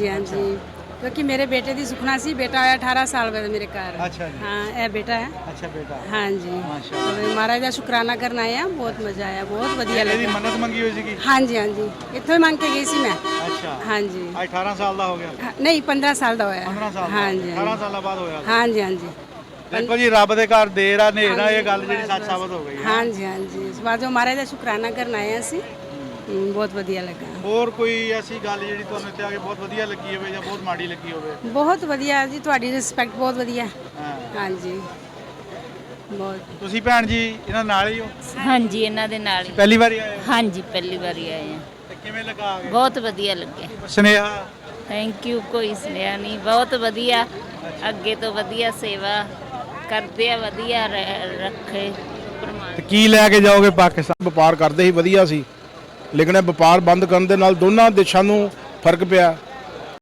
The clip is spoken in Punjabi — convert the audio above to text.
हाँ जी, क्योंकि मेरे बेटे की सुखना सी, बेटा आया 18 साल बाद मेरे घर। अच्छा जी। हाँ, यह बेटा है। अच्छा बेटा। हाँ जी, माशाअल्लाह। तो महाराज का शुकराना करना आए हैं, बहुत मजा आया, बहुत वधिया ਇਹਦੀ लगा। ਮੰਨਤ ਮੰਗੀ ਹੋਈ ਸੀਗੀ। हाँ जी, हाँ जी, इतों ही मांग के गई सी मैं। ਅੱਛਾ हाँ जी, ਅੱਜ 18 ਸਾਲ ਦਾ ਹੋ ਗਿਆ। हाँ, नहीं 15 साल का होया। 15 ਸਾਲ ਦਾ हाँ ਹੋ जी, ਗਿਆ। 18 ਸਾਲਾਂ ਬਾਅਦ ਹੋਇਆ। हाँ जी, हाँ जी। ਦੇਖੋ ਜੀ ਰੱਬ ਦੇ ਘਰ ਦੇਰ ਆ ਹਨੇਰ ਆ, ਇਹ ਗੱਲ ਜਿਹੜੀ ਸੱਚ ਸਾਬਤ ਹੋ ਗਈ ਹੈ। हाँ जी, हाँ जी, इस बार जो महाराज का शुकराना करना आए हैं असी, बहुत वधिया लगा। ਹੋਰ ਕੋਈ ਐਸੀ ਗੱਲ ਜਿਹੜੀ ਤੁਹਾਨੂੰ ਇੱਥੇ ਆ ਕੇ ਬਹੁਤ ਵਧੀਆ ਲੱਗੀ ਹੋਵੇ ਜਾਂ ਬਹੁਤ ਮਾੜੀ ਲੱਗੀ ਹੋਵੇ? बहुत वधिया जी, ਤੁਹਾਡੀ ਰਿਸਪੈਕਟ ਬਹੁਤ ਵਧੀਆ। ਹਾਂ। हाँ जी, बहुत। ਤੁਸੀਂ ਭੈਣ ਜੀ ਇਹਨਾਂ ਨਾਲ ਹੀ ਹੋ? ਹਾਂਜੀ ਇਹਨਾਂ ਦੇ ਨਾਲ ਹੀ। ਪਹਿਲੀ ਵਾਰੀ ਆਏ ਹੋ? ਹਾਂਜੀ ਪਹਿਲੀ ਵਾਰੀ ਆਏ ਆ। ਤੇ ਕਿਵੇਂ ਲੱਗਾ ਆ ਕੇ? ਬਹੁਤ ਵਧੀਆ ਲੱਗੇ। ਸੁਨੇਹਾ ਥੈਂਕ ਯੂ। ਕੋਈ ਸੁਨੇਹਾ ਨਹੀਂ, ਬਹੁਤ ਵਧੀਆ। ਅੱਗੇ ਤੋਂ ਵਧੀਆ ਸੇਵਾ ਕਰਦੇ ਆ, ਵਧੀਆ ਰੱਖੇ ਪਰਮਾਤਮਾ। ਤੇ ਕੀ ਲੈ ਕੇ ਜਾਓਗੇ ਪਾਕਿਸਤਾਨ? ਵਪਾਰ ਕਰਦੇ ਹੀ ਵਧੀਆ ਸੀ, ਲੇਕਿਨ ਇਹ ਵਪਾਰ ਬੰਦ ਕਰਨ ਦੇ ਨਾਲ ਦੋਨਾਂ ਦੇਸ਼ਾਂ ਨੂੰ ਫਰਕ ਪਿਆ।